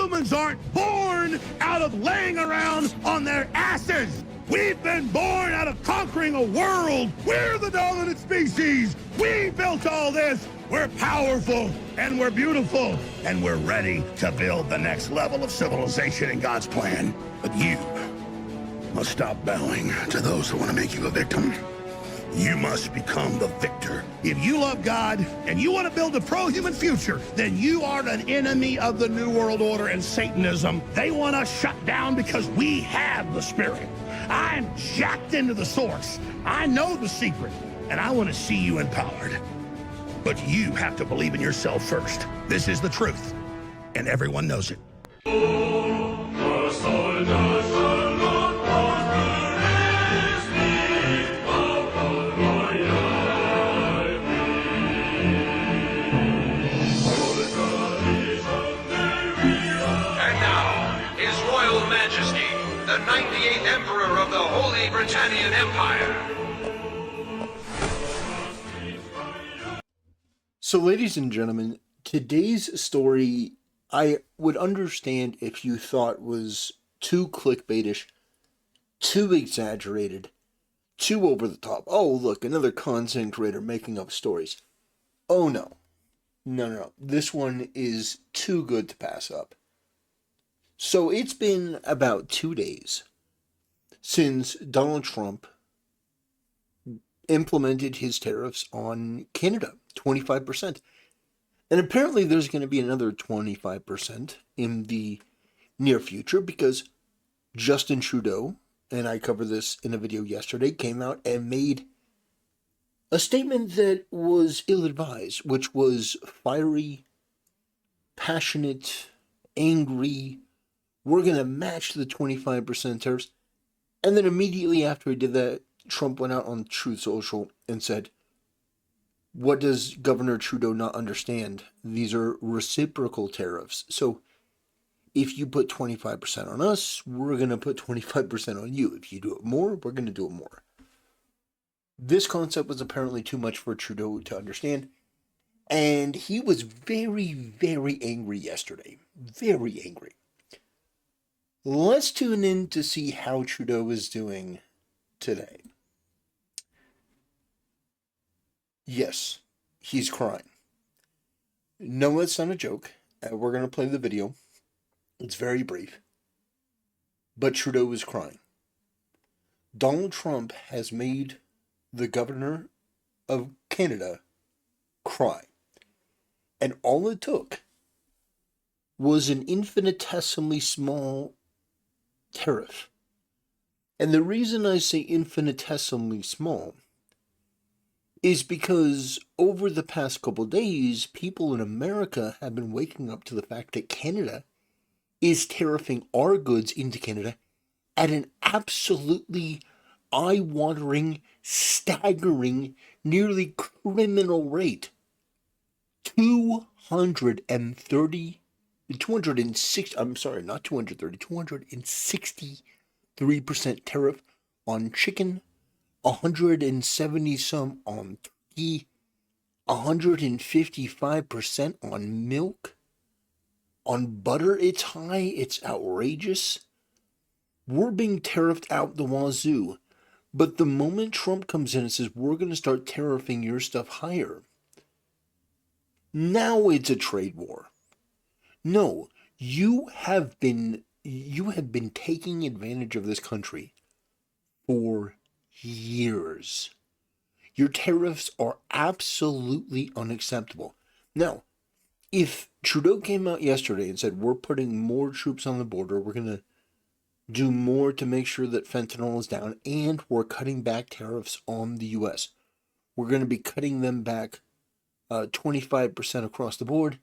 Humans aren't born out of laying around on their asses. We've been born out of conquering a world. We're the dominant species. We built all this. We're powerful and we're beautiful and we're ready to build the next level of civilization in God's plan. But you must stop bowing to those who want to make you a victim. You must become the victor. If you love God and you want to build a pro-human future, then you are an enemy of the New World Order and Satanism. They want us shut down because we have the Spirit. I'm jacked into the source. I know the secret, and I want to see you empowered. But you have to believe in yourself first. This is the truth, and everyone knows it. The 98th Emperor of the Holy Britannian Empire. So, ladies and gentlemen, today's story, I would understand if you thought was too clickbaitish, too exaggerated, too over the top. Oh, look, another content creator making up stories. Oh, no. No. This one is too good to pass up. So it's been about 2 days since Donald Trump implemented his tariffs on Canada, 25%. And apparently there's going to be another 25% in the near future because Justin Trudeau, and I covered this in a video yesterday, came out and made a statement that was ill-advised, which was fiery, passionate, angry. We're going to match the 25% tariffs. And then immediately after he did that, Trump went out on Truth Social and said, what does Governor Trudeau not understand? These are reciprocal tariffs. So if you put 25% on us, we're going to put 25% on you. If you do it more, we're going to do it more. This concept was apparently too much for Trudeau to understand. And he was very, very angry yesterday. Very angry. Let's tune in to see how Trudeau is doing today. Yes, he's crying. No, it's not a joke. We're going to play the video. It's very brief. But Trudeau is crying. Donald Trump has made the governor of Canada cry. And all it took was an infinitesimally small tariff. And the reason I say infinitesimally small is because over the past couple days, people in America have been waking up to the fact that Canada is tariffing our goods into Canada at an absolutely eye-watering, staggering, nearly criminal rate. 263% tariff on chicken, 170 some on turkey, 155% on milk, on butter it's high, it's outrageous. We're being tariffed out the wazoo. But the moment Trump comes in and says, we're going to start tariffing your stuff higher, now it's a trade war. No, you have been taking advantage of this country for years. Your tariffs are absolutely unacceptable. Now, if Trudeau came out yesterday and said, we're putting more troops on the border, we're going to do more to make sure that fentanyl is down, and we're cutting back tariffs on the U.S. We're going to be cutting them back 25% across the board,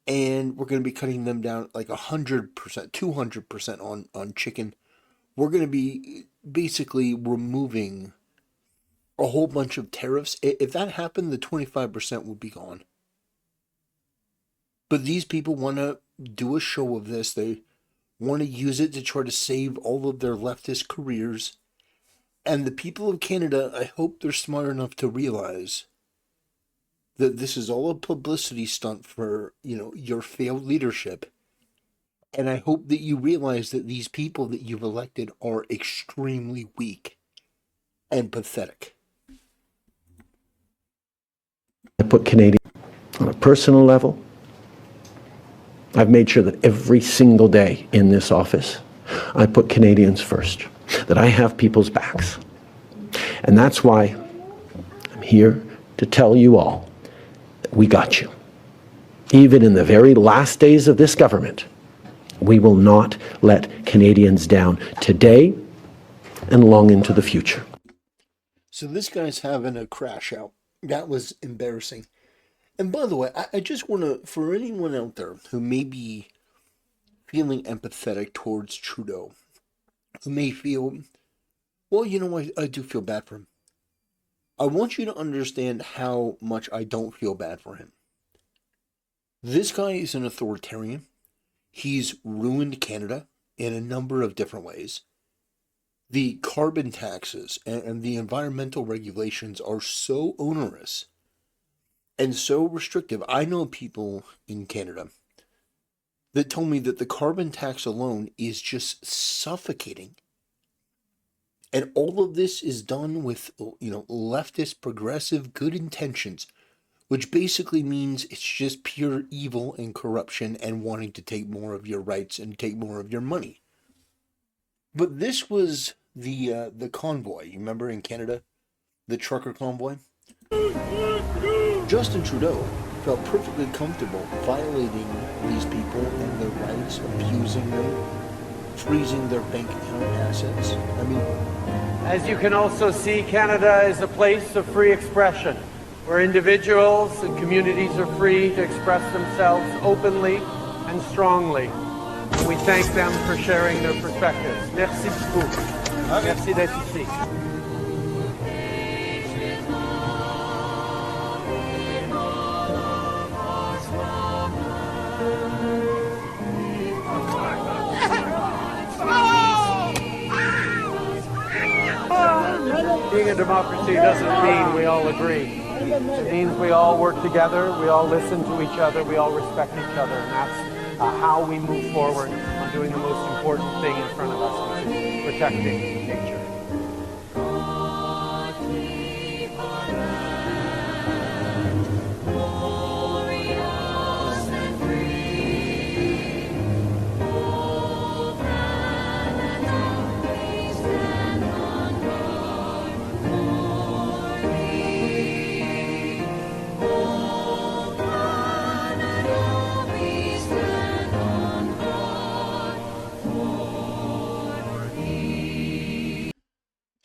and we're going to be cutting them down like 100%, 200% on chicken. We're going to be basically removing a whole bunch of tariffs. If that happened, the 25% would be gone. But these people want to do a show of this. They want to use it to try to save all of their leftist careers. And the people of Canada, I hope they're smart enough to realize that this is all a publicity stunt for, your failed leadership. And I hope that you realize that these people that you've elected are extremely weak and pathetic. I put Canadians on a personal level. I've made sure that every single day in this office, I put Canadians first, that I have people's backs. And that's why I'm here to tell you all that we got you. Even in the very last days of this government, we will not let Canadians down today and long into the future. So this guy's having a crash out. That was embarrassing. And by the way, I just want to, for anyone out there who may be feeling empathetic towards Trudeau, who may feel, well, you know, I do feel bad for him. I want you to understand how much I don't feel bad for him. This guy is an authoritarian. He's ruined Canada in a number of different ways. The carbon taxes and the environmental regulations are so onerous and so restrictive. I know people in Canada that told me that the carbon tax alone is just suffocating. And all of this is done with, leftist, progressive, good intentions, which basically means it's just pure evil and corruption and wanting to take more of your rights and take more of your money. But this was the convoy, you remember in Canada? The trucker convoy? Justin Trudeau felt perfectly comfortable violating these people and their rights, abusing them, freezing their bank account assets. I mean, as you can also see, Canada is a place of free expression, where individuals and communities are free to express themselves openly and strongly. And we thank them for sharing their perspectives. Merci beaucoup. Merci d'être ici. Being a democracy doesn't mean we all agree. It means we all work together, we all listen to each other, we all respect each other, and that's how we move forward on doing the most important thing in front of us, which is protecting nature.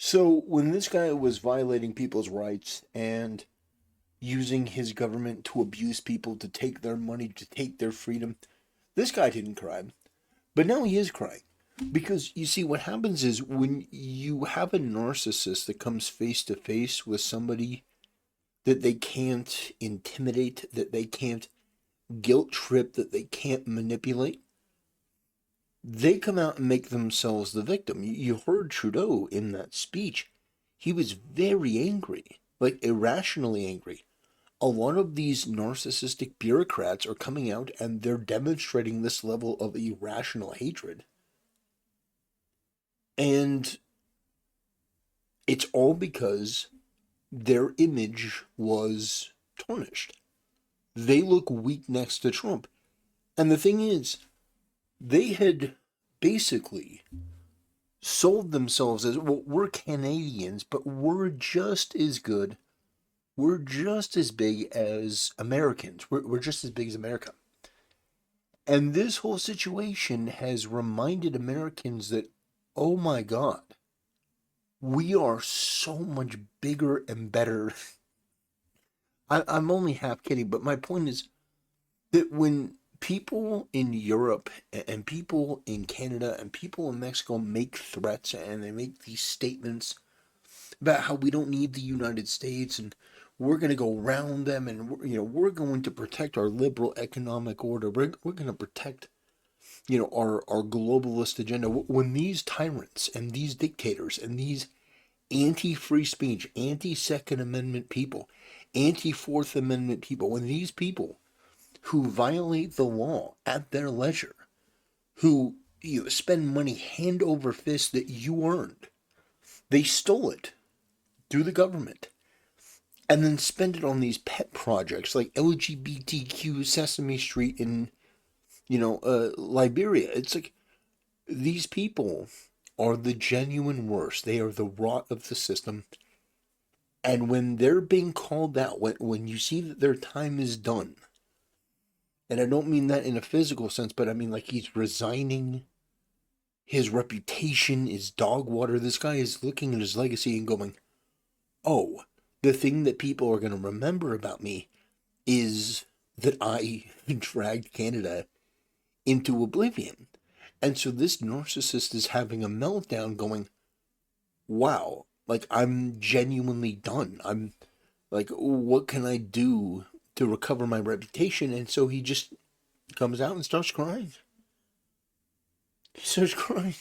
So when this guy was violating people's rights and using his government to abuse people, to take their money, to take their freedom, this guy didn't cry. But now he is crying. Because you see, what happens is when you have a narcissist that comes face to face with somebody that they can't intimidate, that they can't guilt trip, that they can't manipulate, they come out and make themselves the victim. You heard Trudeau in that speech. He was very angry, like irrationally angry. A lot of these narcissistic bureaucrats are coming out and they're demonstrating this level of irrational hatred. And it's all because their image was tarnished. They look weak next to Trump. And the thing is, they had basically sold themselves as, well, we're Canadians, but we're just as good, we're just as big as Americans, we're just as big as America. And this whole situation has reminded Americans that, oh my God, we are so much bigger and better. I'm only half kidding, but my point is that when people in Europe and people in Canada and people in Mexico make threats and they make these statements about how we don't need the United States and we're going to go around them and we're going to protect our liberal economic order, we're going to protect our globalist agenda. When these tyrants and these dictators and these anti-free speech, anti-Second Amendment people, anti-Fourth Amendment people, when these people who violate the law at their leisure, who spend money hand over fist that you earned. They stole it through the government and then spend it on these pet projects like LGBTQ Sesame Street in, Liberia. It's like these people are the genuine worst. They are the rot of the system. And when they're being called out, when you see that their time is done, and I don't mean that in a physical sense, but I mean like he's resigning, his reputation is dog water. This guy is looking at his legacy and going, oh, the thing that people are going to remember about me is that I dragged Canada into oblivion. And so this narcissist is having a meltdown going, wow, like I'm genuinely done. I'm like, what can I do to recover my reputation? And so he just comes out and starts crying. He starts crying.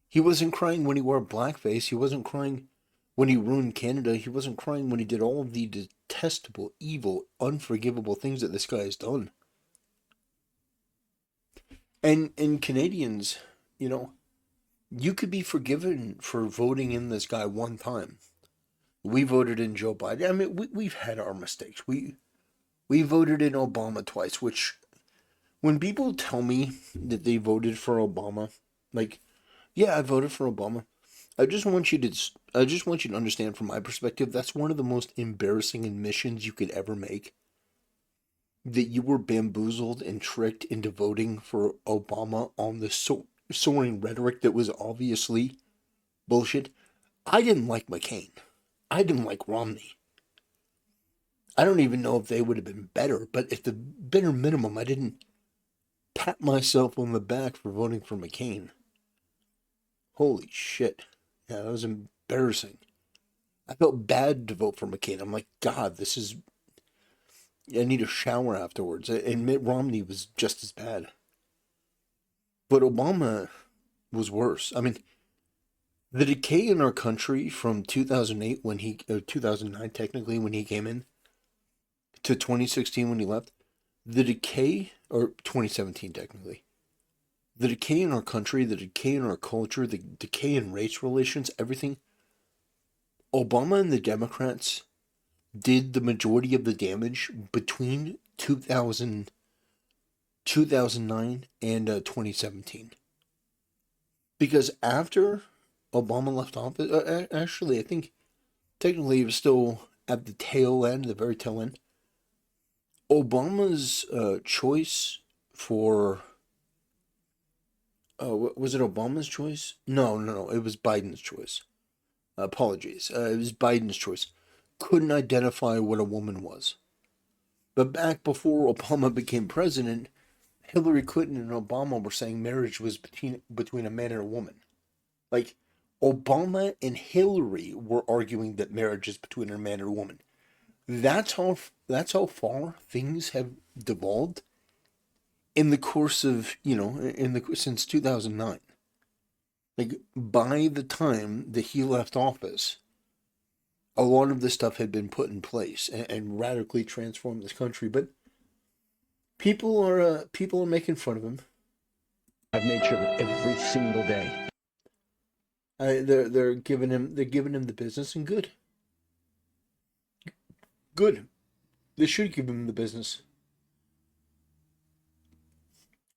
He wasn't crying when he wore blackface. He wasn't crying when he ruined Canada. He wasn't crying when he did all of the detestable, evil, unforgivable things that this guy has done. And Canadians, you could be forgiven for voting in this guy one time. We voted in Joe Biden. I mean, we've had our mistakes. We voted in Obama twice, which when people tell me that they voted for Obama, like, yeah, I voted for Obama. I just want you to understand from my perspective, that's one of the most embarrassing admissions you could ever make. That you were bamboozled and tricked into voting for Obama on the soaring rhetoric that was obviously bullshit. I didn't like McCain. I didn't like Romney. I don't even know if they would have been better, but at the bare minimum, I didn't pat myself on the back for voting for McCain. Holy shit. Yeah, that was embarrassing. I felt bad to vote for McCain. I'm like, God, I need a shower afterwards. And Mitt Romney was just as bad. But Obama was worse. I mean, the decay in our country from 2008 or 2009 technically when he came in, to 2016 when he left, or 2017 technically, the decay in our country, the decay in our culture, the decay in race relations, everything, Obama and the Democrats did the majority of the damage between 2009 and 2017. Because after Obama left office, actually, I think technically he was still at the tail end, the very tail end. Obama's choice for... was it Obama's choice? No, it was Biden's choice. Apologies. It was Biden's choice. Couldn't identify what a woman was. But back before Obama became president, Hillary Clinton and Obama were saying marriage was between a man and a woman. Like, Obama and Hillary were arguing that marriage is between a man and a woman. That's how far things have devolved in the course of, since 2009. Like, by the time that he left office, a lot of this stuff had been put in place and radically transformed this country. But people are making fun of him. I've made sure that every single day. They're giving him the business, and good. They should give him the business.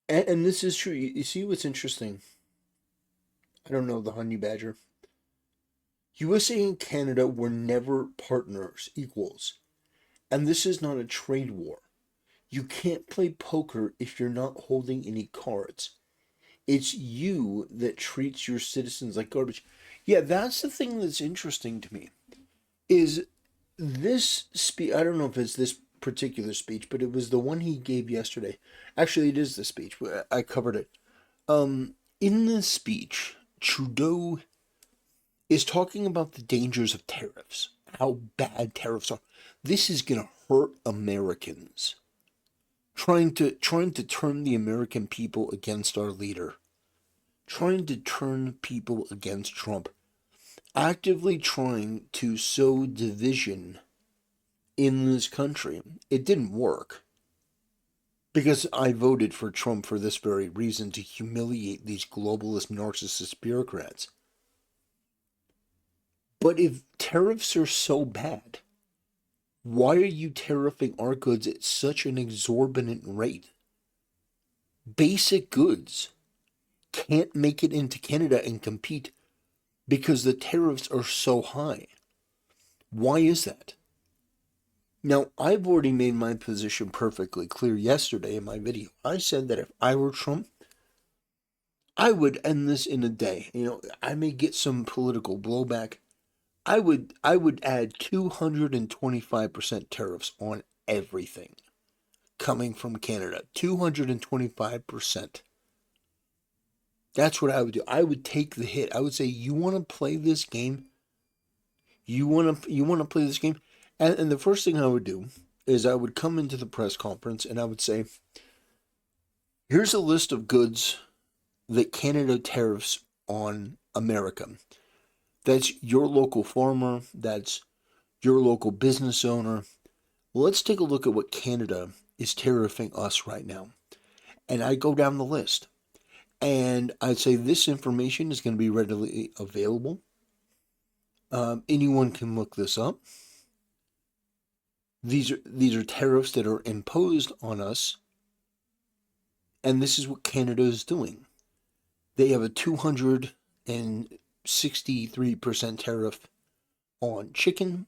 And this is true. You see what's interesting? I don't know, the honey badger. USA and Canada were never partners, equals. And this is not a trade war. You can't play poker if you're not holding any cards. It's you that treats your citizens like garbage. Yeah, that's the thing that's interesting to me. Is this speech, I don't know if it's this particular speech, but it was the one he gave yesterday. Actually, it is the speech. I covered it. In this speech, Trudeau is talking about the dangers of tariffs, how bad tariffs are. This is going to hurt Americans. Trying to turn the American people against our leader. Trying to turn people against Trump. Actively trying to sow division in this country. It didn't work. Because I voted for Trump for this very reason, to humiliate these globalist narcissist bureaucrats. But if tariffs are so bad, why are you tariffing our goods at such an exorbitant rate? Basic goods can't make it into Canada and compete because the tariffs are so high. Why is that? Now, I've already made my position perfectly clear yesterday in my video. I said that if I were Trump, I would end this in a day. I may get some political blowback. I would add 225% tariffs on everything coming from Canada. 225%. That's what I would do. I would take the hit. I would say, you want to play this game? You want to play this game? And the first thing I would do is I would come into the press conference and I would say, here's a list of goods that Canada tariffs on America. That's your local farmer. That's your local business owner. Let's take a look at what Canada is tariffing us right now. And I go down the list. And I'd say this information is going to be readily available. Anyone can look this up. These are tariffs that are imposed on us. And this is what Canada is doing. They have a 263% tariff on chicken,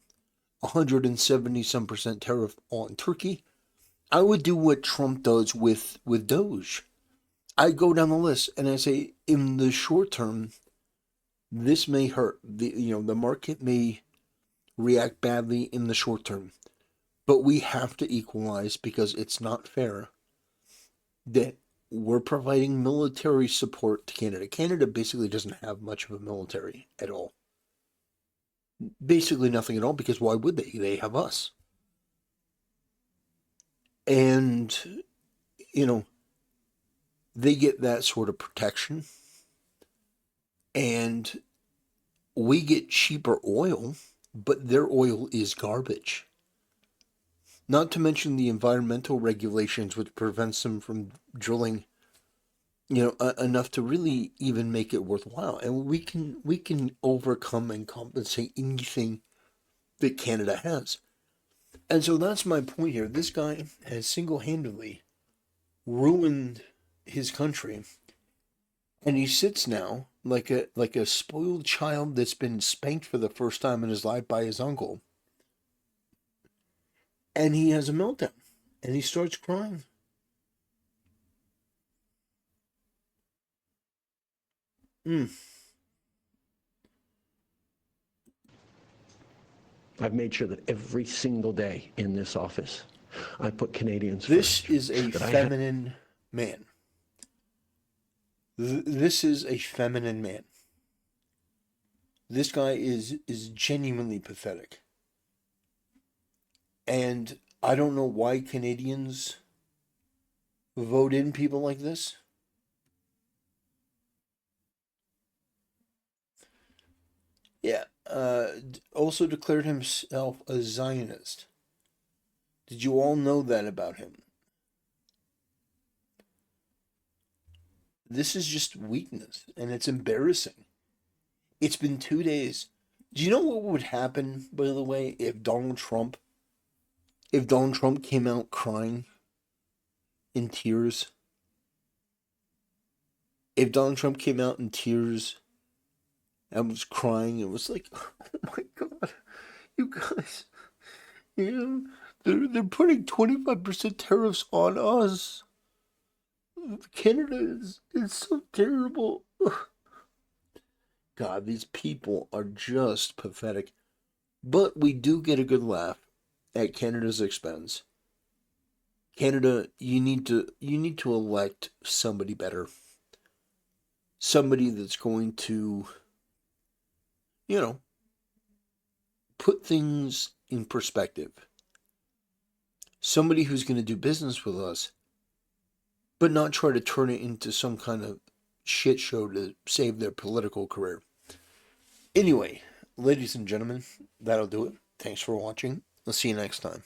170% tariff on turkey. I would do what Trump does with Doge. I go down the list and I say, in the short term, this may hurt. The market may react badly in the short term, but we have to equalize because it's not fair that we're providing military support to Canada. Canada basically doesn't have much of a military at all. Basically nothing at all, because why would they? They have us. And, they get that sort of protection. And we get cheaper oil, but their oil is garbage. Not to mention the environmental regulations, which prevents them from drilling, enough to really even make it worthwhile. And we can overcome and compensate anything that Canada has. And so that's my point here. This guy has single-handedly ruined his country, and he sits now like a spoiled child that's been spanked for the first time in his life by his uncle. And he has a meltdown, and he starts crying. I've made sure that every single day in this office, I put Canadians This first. is a feminine man. This is a feminine man. This guy is genuinely pathetic. And I don't know why Canadians vote in people like this. Yeah. Also declared himself a Zionist. Did you all know that about him? This is just weakness, and it's embarrassing. It's been 2 days. Do you know what would happen, by the way, if Donald Trump came out crying in tears? If Donald Trump came out in tears and was crying, it was like, oh my God, you guys, they're putting 25% tariffs on us. Canada is so terrible. God, these people are just pathetic. But we do get a good laugh at Canada's expense. Canada, you need to elect somebody better. Somebody that's going to, put things in perspective. Somebody who's going to do business with us, but not try to turn it into some kind of shit show to save their political career. Anyway, ladies and gentlemen, that'll do it. Thanks for watching. I'll see you next time.